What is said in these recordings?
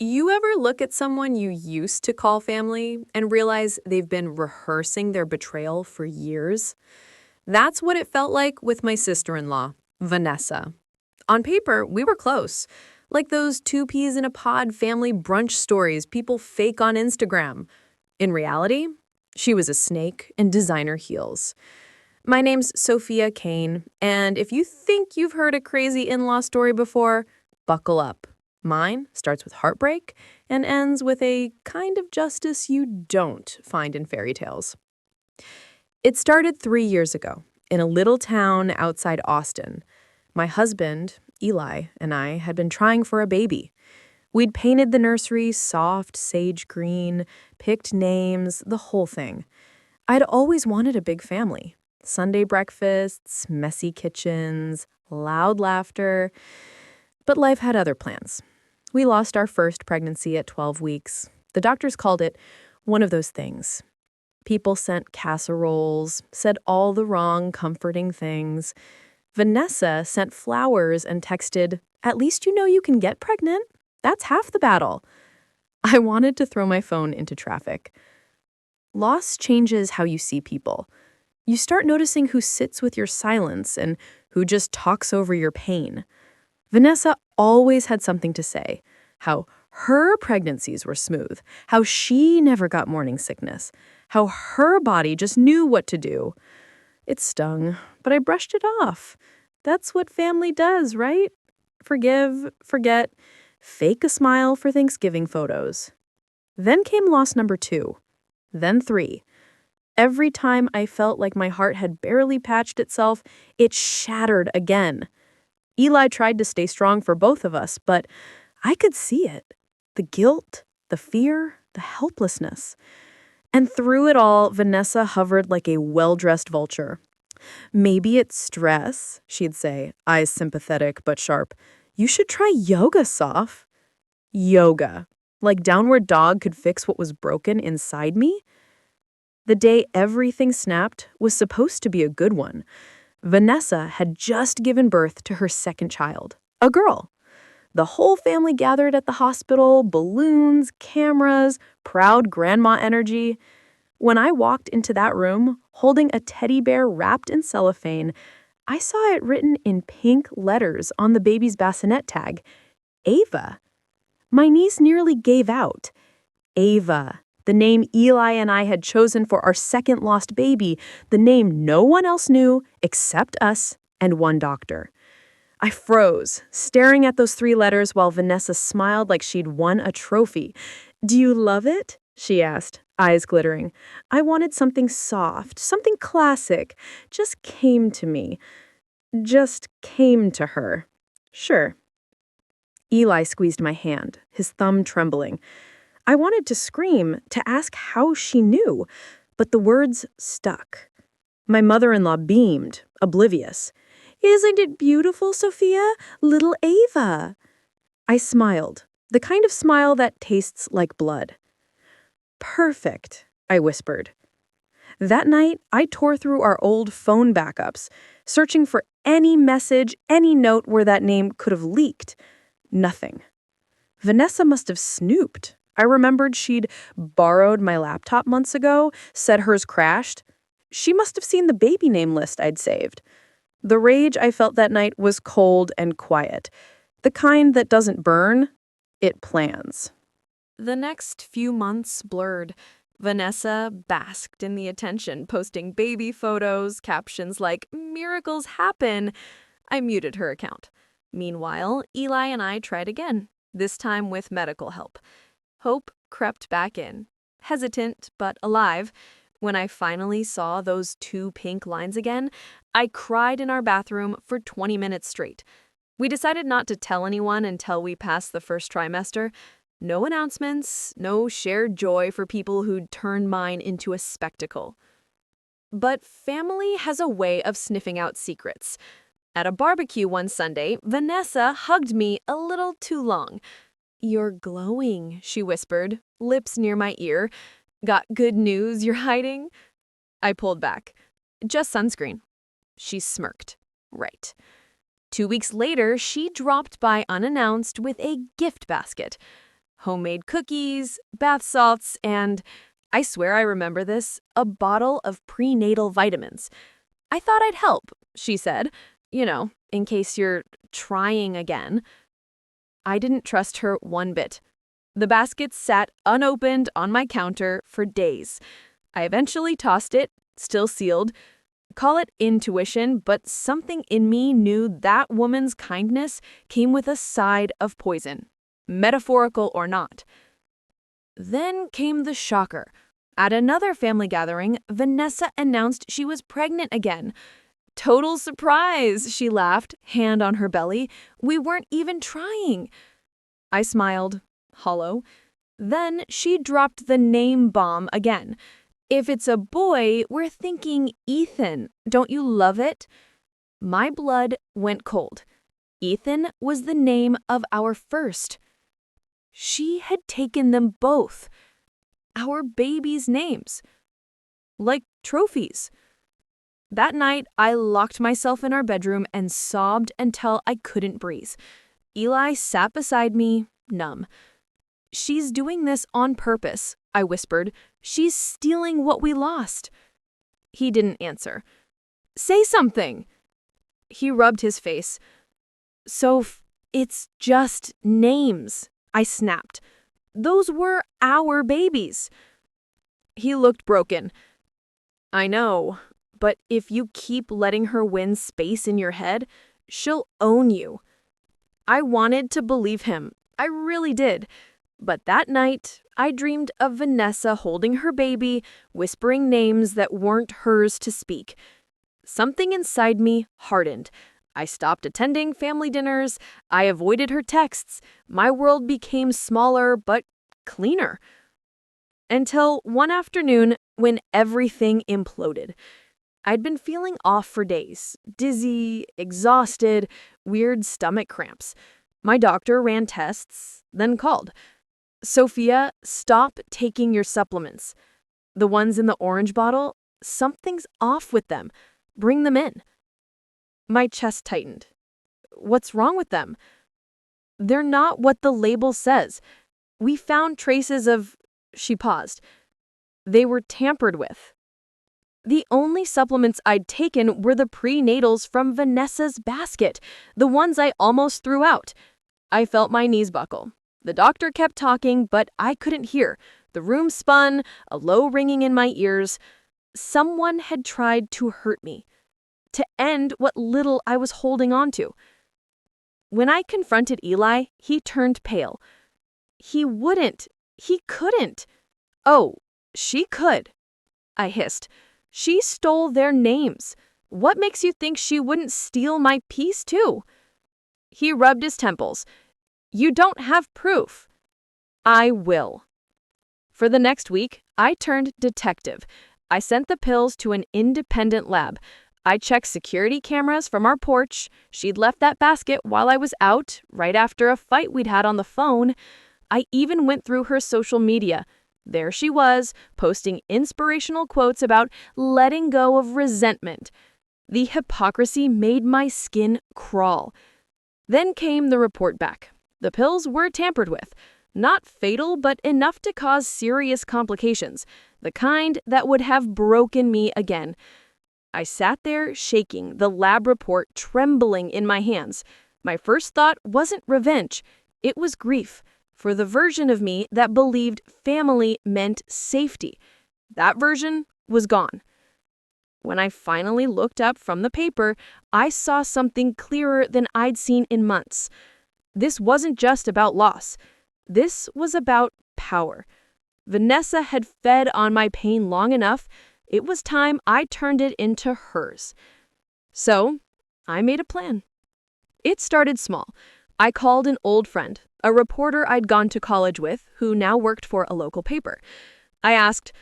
You ever look at someone you used to call family and realize they've been rehearsing their betrayal for years? That's what it felt like with my sister-in-law, Vanessa. On paper, we were close, like those two peas in a pod family brunch stories people fake on Instagram. In reality, she was a snake in designer heels. My name's Sophia Kane, and if you think you've heard a crazy in-law story before, buckle up. Mine starts with heartbreak and ends with a kind of justice you don't find in fairy tales. It started 3 years ago in a little town outside Austin. My husband, Eli, and I had been trying for a baby. We'd painted the nursery soft sage green, picked names, the whole thing. I'd always wanted a big family. Sunday breakfasts, messy kitchens, loud laughter. But life had other plans. We lost our first pregnancy at 12 weeks. The doctors called it one of those things. People sent casseroles, said all the wrong, comforting things. Vanessa sent flowers and texted, "At least you know you can get pregnant. That's half the battle." I wanted to throw my phone into traffic. Loss changes how you see people. You start noticing who sits with your silence and who just talks over your pain. Vanessa always had something to say. How her pregnancies were smooth, how she never got morning sickness, how her body just knew what to do. It stung, but I brushed it off. That's what family does, right? Forgive, forget, fake a smile for Thanksgiving photos. Then came loss number 2, then 3. Every time I felt like my heart had barely patched itself, it shattered again. Eli tried to stay strong for both of us, but I could see it. The guilt, the fear, the helplessness. And through it all, Vanessa hovered like a well-dressed vulture. "Maybe it's stress," she'd say, eyes sympathetic but sharp. "You should try yoga, Soph." Yoga. Like downward dog could fix what was broken inside me? The day everything snapped was supposed to be a good one. Vanessa had just given birth to her second child, a girl. The whole family gathered at the hospital, balloons, cameras, proud grandma energy. When I walked into that room, holding a teddy bear wrapped in cellophane, I saw it written in pink letters on the baby's bassinet tag, Ava. My niece nearly gave out. Ava, the name Eli and I had chosen for our second lost baby, the name no one else knew except us and one doctor. I froze, staring at those 3 letters while Vanessa smiled like she'd won a trophy. "Do you love it?" she asked, eyes glittering. I wanted something soft, something classic. Just came to me. Just came to her. Sure. Eli squeezed my hand, his thumb trembling. I wanted to scream, to ask how she knew, but the words stuck. My mother-in-law beamed, oblivious. "Isn't it beautiful, Sophia? Little Ava." I smiled, the kind of smile that tastes like blood. "Perfect," I whispered. That night, I tore through our old phone backups, searching for any message, any note where that name could have leaked. Nothing. Vanessa must have snooped. I remembered she'd borrowed my laptop months ago, said hers crashed. She must have seen the baby name list I'd saved. The rage I felt that night was cold and quiet. The kind that doesn't burn, it plans. The next few months blurred. Vanessa basked in the attention, posting baby photos, captions like, "Miracles happen." I muted her account. Meanwhile, Eli and I tried again, this time with medical help. Hope crept back in, hesitant but alive. When I finally saw those 2 pink lines again, I cried in our bathroom for 20 minutes straight. We decided not to tell anyone until we passed the first trimester. No announcements, no shared joy for people who'd turned mine into a spectacle. But family has a way of sniffing out secrets. At a barbecue one Sunday, Vanessa hugged me a little too long. "You're glowing," she whispered, lips near my ear. "Got good news you're hiding?" I pulled back. "Just sunscreen." She smirked. Right. 2 weeks later, she dropped by unannounced with a gift basket. homemade cookies, bath salts, and, I swear I remember this, a bottle of prenatal vitamins. I thought I'd help, she said, in case you're trying again. I didn't trust her one bit. The basket sat unopened on my counter for days. I eventually tossed it, still sealed. Call it intuition, but something in me knew that woman's kindness came with a side of poison, metaphorical or not. Then came the shocker. At another family gathering, Vanessa announced she was pregnant again. Total surprise, she laughed, hand on her belly. We weren't even trying. I smiled, hollow. Then she dropped the name bomb again. If it's a boy, we're thinking Ethan. Don't you love it? My blood went cold. Ethan was the name of our first. She had taken them both. Our babies' names. Like trophies. That night, I locked myself in our bedroom and sobbed until I couldn't breathe. Eli sat beside me, numb. She's doing this on purpose, I whispered. She's stealing what we lost. He didn't answer. Say something. He rubbed his face. Soph, it's just names, I snapped. Those were our babies. He looked broken. I know, but if you keep letting her win space in your head, she'll own you. I wanted to believe him. I really did. But that night, I dreamed of Vanessa holding her baby, whispering names that weren't hers to speak. Something inside me hardened. I stopped attending family dinners. I avoided her texts. My world became smaller but cleaner. Until one afternoon when everything imploded. I'd been feeling off for days, dizzy, exhausted, weird stomach cramps. My doctor ran tests, then called. Sophia, stop taking your supplements. The ones in the orange bottle, something's off with them. Bring them in. My chest tightened. What's wrong with them? They're not what the label says. We found traces of... She paused. They were tampered with. The only supplements I'd taken were the prenatals from Vanessa's basket, the ones I almost threw out. I felt my knees buckle. The doctor kept talking, but I couldn't hear. The room spun, a low ringing in my ears. Someone had tried to hurt me, to end what little I was holding on to. When I confronted Eli, he turned pale. He wouldn't. He couldn't. Oh, she could. I hissed. She stole their names. What makes you think she wouldn't steal my peace too? He rubbed his temples. You don't have proof. I will. For the next week, I turned detective. I sent the pills to an independent lab. I checked security cameras from our porch. She'd left that basket while I was out, right after a fight we'd had on the phone. I even went through her social media. There she was, posting inspirational quotes about letting go of resentment. The hypocrisy made my skin crawl. Then came the report back. The pills were tampered with. Not fatal, but enough to cause serious complications. The kind that would have broken me again. I sat there shaking, the lab report trembling in my hands. My first thought wasn't revenge. It was grief. For the version of me that believed family meant safety. That version was gone. When I finally looked up from the paper, I saw something clearer than I'd seen in months. This wasn't just about loss. This was about power. Vanessa had fed on my pain long enough. It was time I turned it into hers. So, I made a plan. It started small. I called an old friend, a reporter I'd gone to college with, who now worked for a local paper. I asked,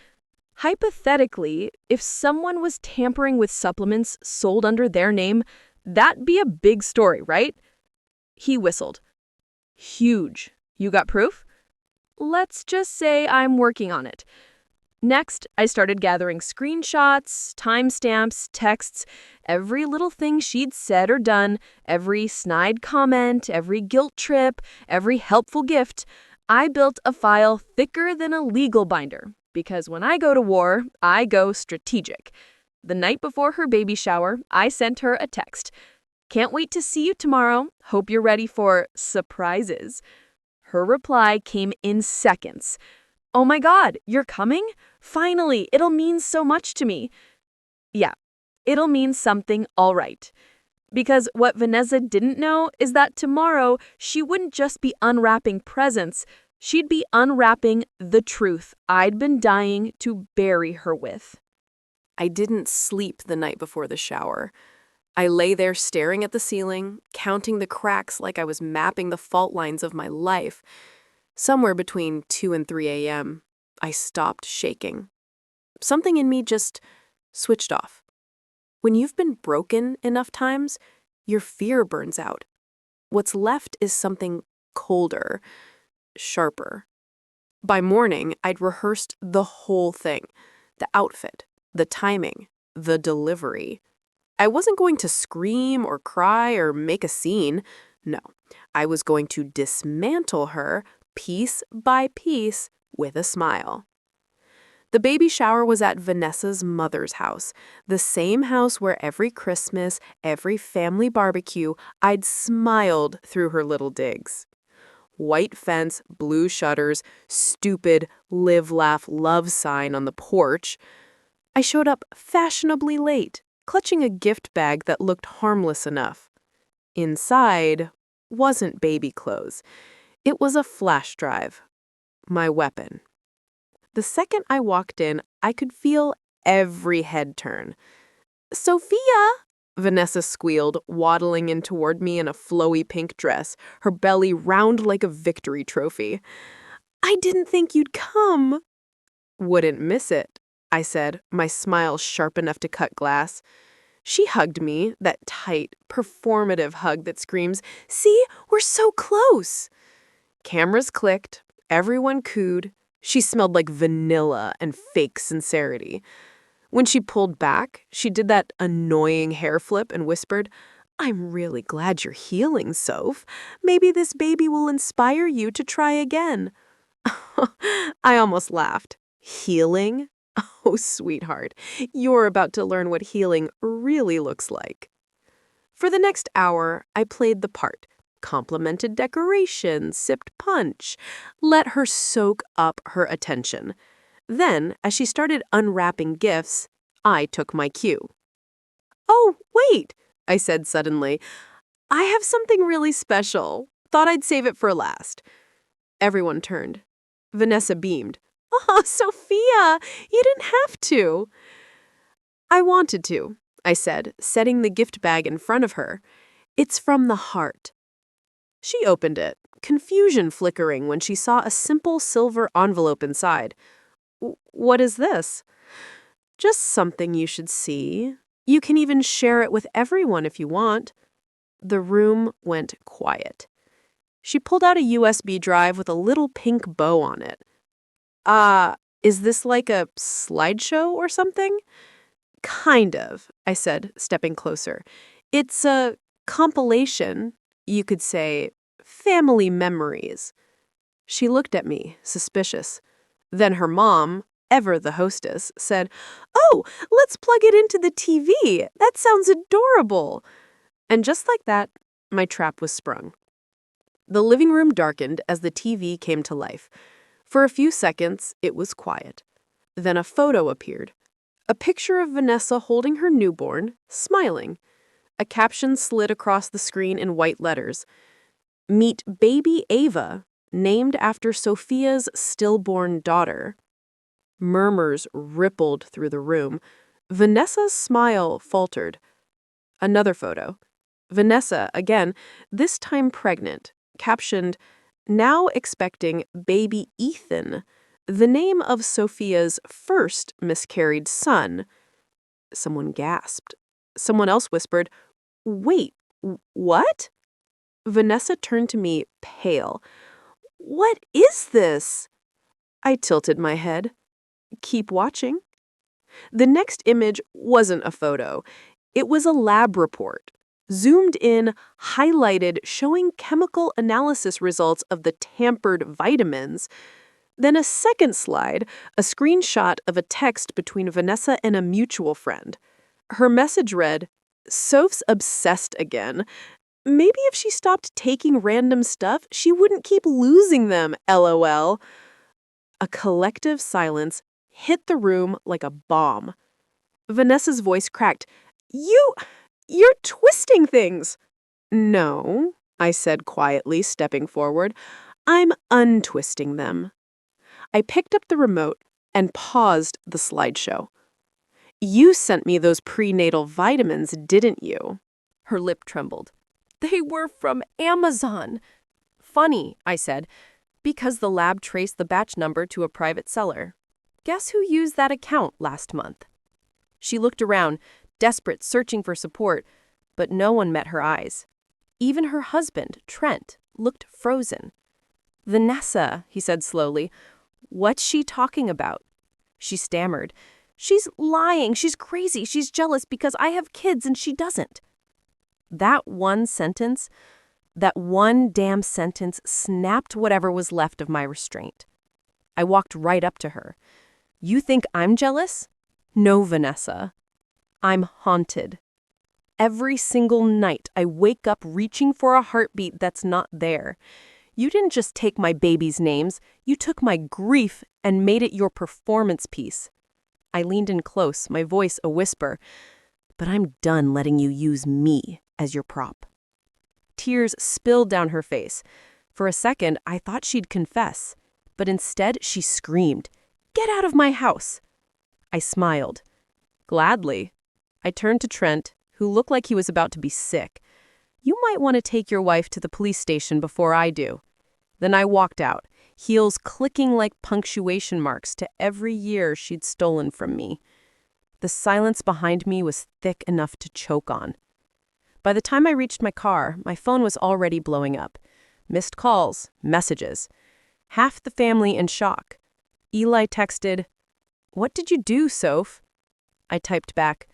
hypothetically, if someone was tampering with supplements sold under their name, that'd be a big story, right? He whistled. Huge. You got proof? Let's just say I'm working on it. Next, I started gathering screenshots, timestamps, texts, every little thing she'd said or done, every snide comment, every guilt trip, every helpful gift. I built a file thicker than a legal binder because when I go to war, I go strategic. The night before her baby shower, I sent her a text. Can't wait to see you tomorrow. Hope you're ready for surprises. Her reply came in seconds. Oh my God, you're coming? Finally, it'll mean so much to me. Yeah, it'll mean something all right. Because what Vanessa didn't know is that tomorrow she wouldn't just be unwrapping presents, she'd be unwrapping the truth I'd been dying to bury her with. I didn't sleep the night before the shower. I lay there staring at the ceiling, counting the cracks like I was mapping the fault lines of my life. Somewhere between 2 and 3 a.m., I stopped shaking. Something in me just switched off. When you've been broken enough times, your fear burns out. What's left is something colder, sharper. By morning, I'd rehearsed the whole thing. The outfit, the timing, the delivery. I wasn't going to scream or cry or make a scene. No, I was going to dismantle her piece by piece with a smile. The baby shower was at Vanessa's mother's house, the same house where every Christmas, every family barbecue, I'd smiled through her little digs. White fence, blue shutters, stupid live, laugh, love sign on the porch. I showed up fashionably late, clutching a gift bag that looked harmless enough. Inside wasn't baby clothes. It was a flash drive, my weapon. The second I walked in, I could feel every head turn. "Sophia!" Vanessa squealed, waddling in toward me in a flowy pink dress, her belly round like a victory trophy. "I didn't think you'd come." "Wouldn't miss it," I said, my smile sharp enough to cut glass. She hugged me, that tight, performative hug that screams, "See, we're so close!" Cameras clicked, everyone cooed. She smelled like vanilla and fake sincerity. When she pulled back, she did that annoying hair flip and whispered, "I'm really glad you're healing, Soph. Maybe this baby will inspire you to try again." I almost laughed. Healing? Oh, sweetheart, you're about to learn what healing really looks like. For the next hour, I played the part. Complimented decorations, sipped punch, let her soak up her attention. Then, as she started unwrapping gifts, I took my cue. "Oh, wait," I said suddenly. "I have something really special. Thought I'd save it for last." Everyone turned. Vanessa beamed. "Oh, Sophia, you didn't have to." "I wanted to," I said, setting the gift bag in front of her. "It's from the heart." She opened it, confusion flickering when she saw a simple silver envelope inside. "What is this?" "Just something you should see. You can even share it with everyone if you want." The room went quiet. She pulled out a USB drive with a little pink bow on it. Is this like a slideshow or something?" "Kind of," I said, stepping closer. "It's a compilation, you could say, family memories." She looked at me, suspicious. Then her mom, ever the hostess, said, "Oh, let's plug it into the TV. That sounds adorable." And just like that, my trap was sprung. The living room darkened as the TV came to life. For a few seconds, it was quiet. Then a photo appeared. A picture of Vanessa holding her newborn, smiling. A caption slid across the screen in white letters. "Meet baby Ava, named after Sophia's stillborn daughter." Murmurs rippled through the room. Vanessa's smile faltered. Another photo. Vanessa, again, this time pregnant, captioned, "Now expecting baby Ethan, the name of Sophia's first miscarried son." Someone gasped. Someone else whispered, "Wait, what?" Vanessa turned to me, pale. "What is this?" I tilted my head. "Keep watching." The next image wasn't a photo. It was a lab report. zoomed in, highlighted, showing chemical analysis results of the tampered vitamins. Then a second slide, a screenshot of a text between Vanessa and a mutual friend. Her message read, "Soph's obsessed again. Maybe if she stopped taking random stuff, she wouldn't keep losing them, LOL." A collective silence hit the room like a bomb. Vanessa's voice cracked. You're twisting things." "No," I said quietly, stepping forward. "I'm untwisting them." I picked up the remote and paused the slideshow. "You sent me those prenatal vitamins, didn't you?" Her lip trembled. "They were from Amazon." "Funny," I said, "because the lab traced the batch number to a private seller. Guess who used that account last month?" She looked around, desperate, searching for support, but no one met her eyes. Even her husband, Trent, looked frozen. "Vanessa," he said slowly, "what's she talking about?" She stammered. "She's lying. She's crazy. She's jealous because I have kids and she doesn't." That one sentence, that one damn sentence snapped whatever was left of my restraint. I walked right up to her. "You think I'm jealous? No, Vanessa. I'm haunted. Every single night I wake up reaching for a heartbeat that's not there. You didn't just take my baby's names, you took my grief and made it your performance piece." I leaned in close, my voice a whisper. "But I'm done letting you use me as your prop." Tears spilled down her face. For a second, I thought she'd confess, but instead she screamed, "Get out of my house!" I smiled. "Gladly." I turned to Trent, who looked like he was about to be sick. "You might want to take your wife to the police station before I do." Then I walked out, heels clicking like punctuation marks to every year she'd stolen from me. The silence behind me was thick enough to choke on. By the time I reached my car, my phone was already blowing up. Missed calls, messages. Half the family in shock. Eli texted, "What did you do, Soph?" I typed back,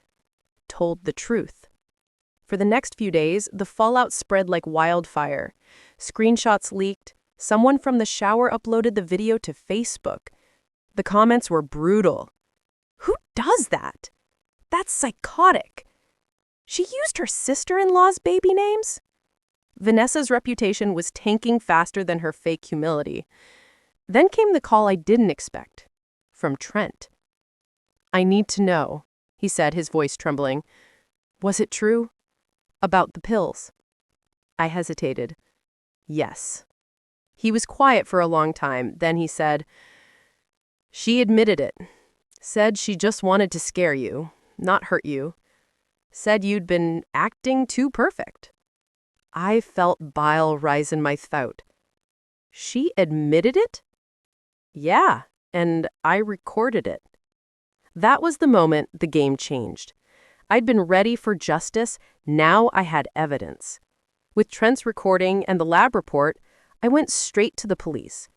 "Told the truth." For the next few days, the fallout spread like wildfire. Screenshots leaked. Someone from the shower uploaded the video to Facebook. The comments were brutal. "Who does that? That's psychotic. She used her sister-in-law's baby names?" Vanessa's reputation was tanking faster than her fake humility. Then came the call I didn't expect. From Trent. "I need to know," he said, his voice trembling. "Was it true? About the pills?" I hesitated. "Yes." He was quiet for a long time. Then he said, "She admitted it. Said she just wanted to scare you, not hurt you. Said you'd been acting too perfect." I felt bile rise in my throat. "She admitted it?" "Yeah, and I recorded it." That was the moment the game changed. I'd been ready for justice. Now I had evidence. With Trent's recording and the lab report, I went straight to the police.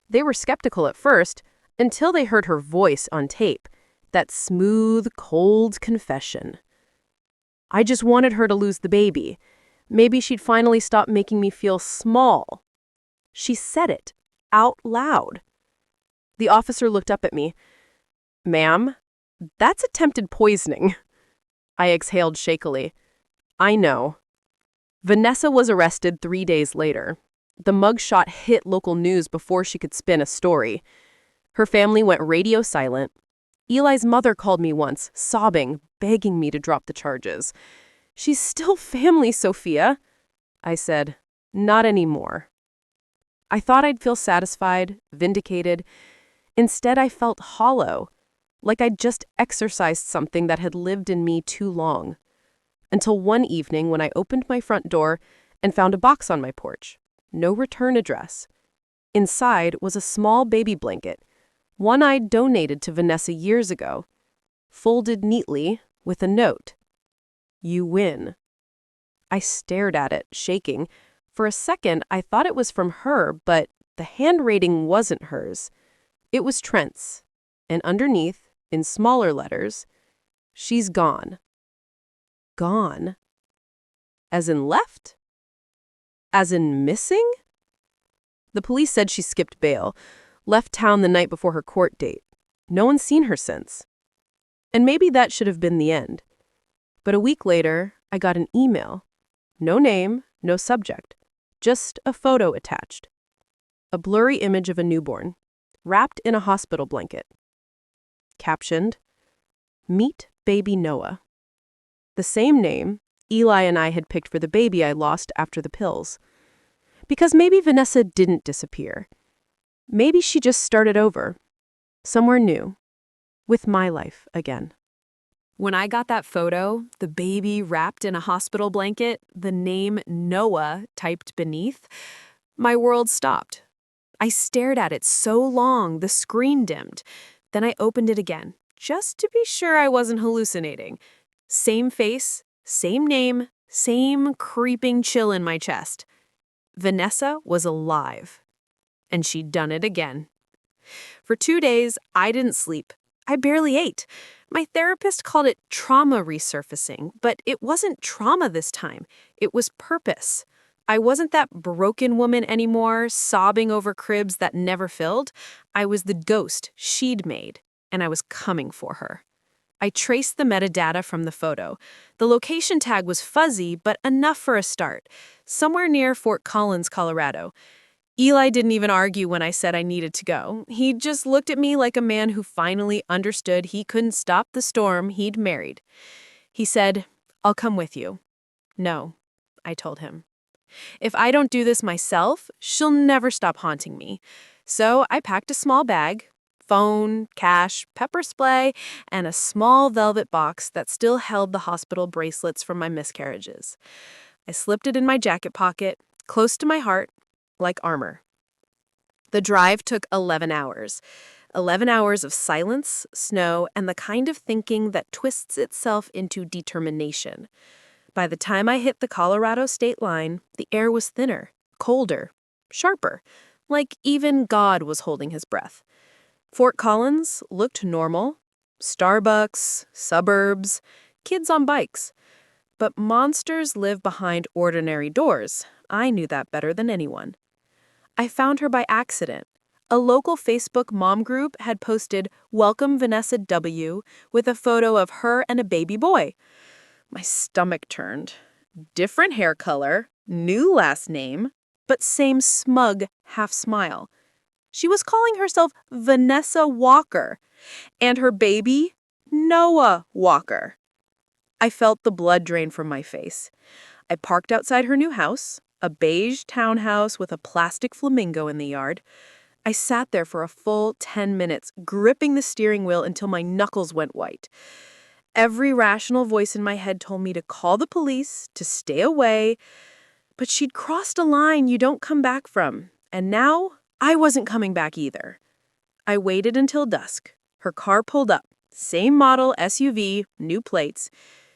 They were skeptical at first, until they heard her voice on tape. That smooth, cold confession. I just wanted her to lose the baby. Maybe she'd finally stop making me feel small. She said it, out loud. The officer looked up at me. "Ma'am, that's attempted poisoning." I exhaled shakily. "I know." Vanessa was arrested 3 days later. The mugshot hit local news before she could spin a story. Her family went radio silent. Eli's mother called me once, sobbing, begging me to drop the charges. "She's still family, Sophia." I said, "Not anymore." I thought I'd feel satisfied, vindicated. Instead, I felt hollow, like I'd just exorcised something that had lived in me too long. Until one evening when I opened my front door and found a box on my porch. No return address. Inside was a small baby blanket, one I'd donated to Vanessa years ago, folded neatly with a note. "You win." I stared at it, shaking. For a second, I thought it was from her, but the handwriting wasn't hers. It was Trent's, and underneath, in smaller letters, "She's gone." Gone? As in left? As in missing? The police said she skipped bail, left town the night before her court date. No one's seen her since. And maybe that should have been the end. But a week later, I got an email. No name, no subject. Just a photo attached. A blurry image of a newborn, wrapped in a hospital blanket. Captioned, "Meet baby Noah." The same name Eli and I had picked for the baby I lost after the pills. Because maybe Vanessa didn't disappear. Maybe she just started over, somewhere new, with my life again. When I got that photo, the baby wrapped in a hospital blanket, the name Noah typed beneath, my world stopped. I stared at it so long, the screen dimmed. Then I opened it again, just to be sure I wasn't hallucinating. Same face, same name, same creeping chill in my chest. Vanessa was alive. And she'd done it again. For 2 days, I didn't sleep. I barely ate. My therapist called it trauma resurfacing, but it wasn't trauma this time. It was purpose. I wasn't that broken woman anymore, sobbing over cribs that never filled. I was the ghost she'd made, and I was coming for her. I traced the metadata from the photo. The location tag was fuzzy, but enough for a start. Somewhere near Fort Collins, Colorado. Eli didn't even argue when I said I needed to go. He just looked at me like a man who finally understood he couldn't stop the storm he'd married. He said, "I'll come with you." "No," I told him. "If I don't do this myself, she'll never stop haunting me." So I packed a small bag, phone, cash, pepper spray, and a small velvet box that still held the hospital bracelets from my miscarriages. I slipped it in my jacket pocket, close to my heart, like armor. The drive took 11 hours. 11 hours of silence, snow, and the kind of thinking that twists itself into determination. By the time I hit the Colorado state line, the air was thinner, colder, sharper, like even God was holding his breath. Fort Collins looked normal. Starbucks, suburbs, kids on bikes. But monsters live behind ordinary doors. I knew that better than anyone. I found her by accident. A local Facebook mom group had posted "Welcome Vanessa W." with a photo of her and a baby boy. My stomach turned. Different hair color, new last name, but same smug half-smile. She was calling herself Vanessa Walker, and her baby, Noah Walker. I felt the blood drain from my face. I parked outside her new house, a beige townhouse with a plastic flamingo in the yard. I sat there for a full 10 minutes, gripping the steering wheel until my knuckles went white. Every rational voice in my head told me to call the police, to stay away, but she'd crossed a line you don't come back from, and now I wasn't coming back either. I waited until dusk. Her car pulled up, same model SUV, new plates.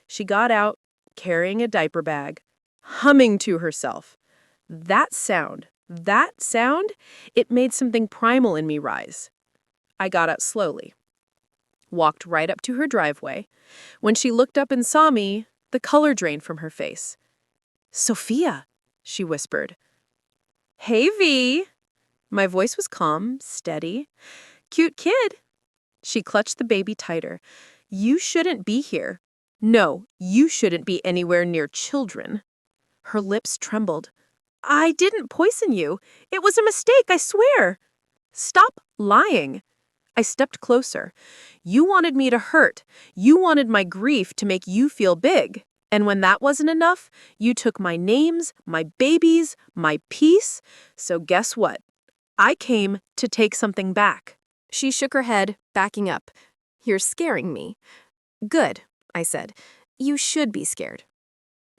She got out, carrying a diaper bag, humming to herself. That sound, it made something primal in me rise. I got out slowly, walked right up to her driveway. When she looked up and saw me, the color drained from her face. "Sophia," she whispered. "Hey, V." My voice was calm, steady. "Cute kid." She clutched the baby tighter. "You shouldn't be here. No, you shouldn't be anywhere near children." Her lips trembled. "I didn't poison you. It was a mistake, I swear." "Stop lying." I stepped closer. "You wanted me to hurt. You wanted my grief to make you feel big. And when that wasn't enough, you took my names, my babies, my peace. So guess what? I came to take something back." She shook her head, backing up. "You're scaring me." "Good," I said. "You should be scared."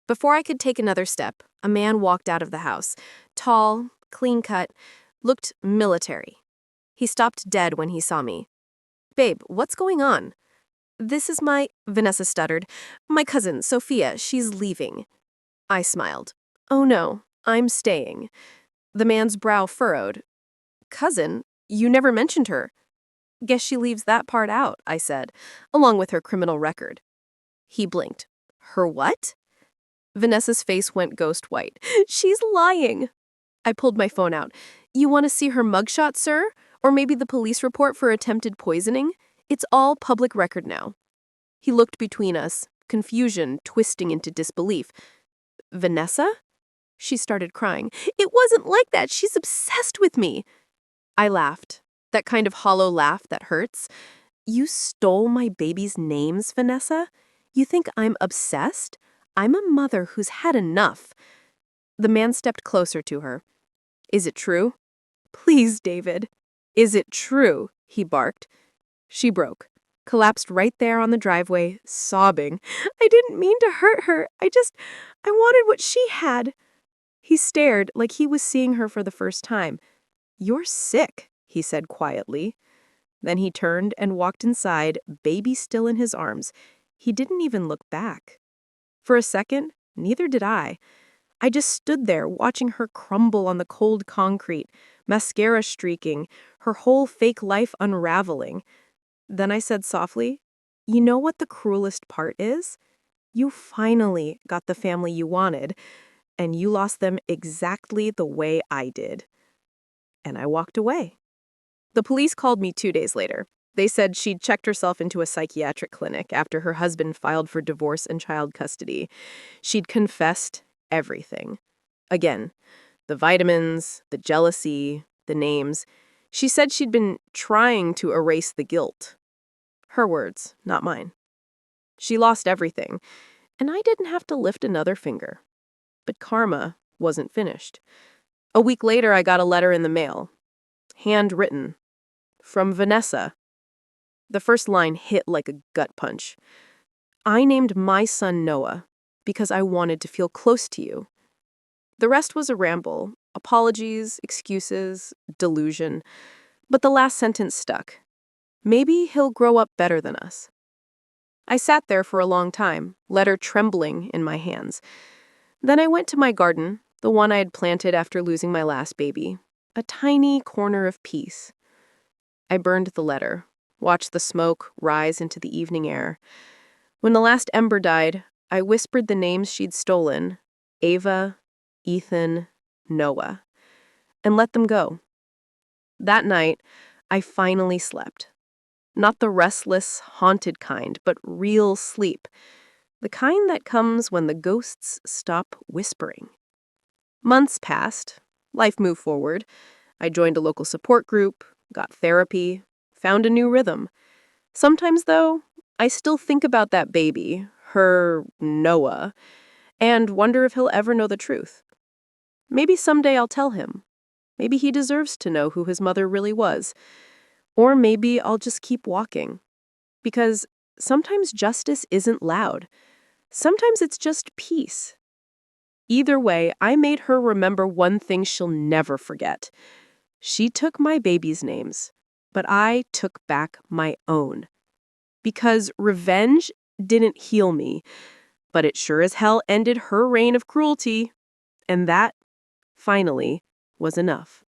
Before I could take another step, a man walked out of the house. Tall, clean-cut, looked military. He stopped dead when he saw me. "Babe, what's going on?" "This is Vanessa stuttered. "My cousin, Sophia, she's leaving." I smiled. "Oh no, I'm staying." The man's brow furrowed. "Cousin? You never mentioned her." "Guess she leaves that part out," I said, "along with her criminal record." He blinked. "Her what?" Vanessa's face went ghost white. She's lying. I pulled my phone out. You want to see her mugshot, sir? Or maybe the police report for attempted poisoning? It's all public record now. He looked between us, confusion twisting into disbelief. Vanessa? She started crying. It wasn't like that. She's obsessed with me. I laughed. That kind of hollow laugh that hurts. You stole my baby's names, Vanessa? You think I'm obsessed? I'm a mother who's had enough. The man stepped closer to her. Is it true? Please, David. Is it true? He barked. She broke, collapsed right there on the driveway, sobbing. I didn't mean to hurt her. I wanted what she had. He stared like he was seeing her for the first time. You're sick, he said quietly. Then he turned and walked inside, baby still in his arms. He didn't even look back. For a second, neither did I. I just stood there watching her crumble on the cold concrete, mascara streaking, her whole fake life unraveling. Then I said softly, you know what the cruelest part is? You finally got the family you wanted, and you lost them exactly the way I did. And I walked away. The police called me 2 days later. They said she'd checked herself into a psychiatric clinic after her husband filed for divorce and child custody. She'd confessed everything. Again, the vitamins, the jealousy, the names. She said she'd been trying to erase the guilt. Her words, not mine. She lost everything, and I didn't have to lift another finger. But karma wasn't finished. A week later, I got a letter in the mail. Handwritten. From Vanessa. The first line hit like a gut punch. I named my son Noah because I wanted to feel close to you. The rest was a ramble, apologies, excuses, delusion. But the last sentence stuck. Maybe he'll grow up better than us. I sat there for a long time, letter trembling in my hands. Then I went to my garden, the one I had planted after losing my last baby, a tiny corner of peace. I burned the letter, watched the smoke rise into the evening air. When the last ember died, I whispered the names she'd stolen, Ava, Ethan, Noah, and let them go. That night, I finally slept. Not the restless, haunted kind, but real sleep. The kind that comes when the ghosts stop whispering. Months passed. Life moved forward. I joined a local support group, got therapy, found a new rhythm. Sometimes, though, I still think about that baby, her Noah, and wonder if he'll ever know the truth. Maybe someday I'll tell him. Maybe he deserves to know who his mother really was. Or maybe I'll just keep walking. Because sometimes justice isn't loud. Sometimes it's just peace. Either way, I made her remember one thing she'll never forget. She took my baby's names, but I took back my own. Because revenge didn't heal me, but it sure as hell ended her reign of cruelty. And that, finally, was enough.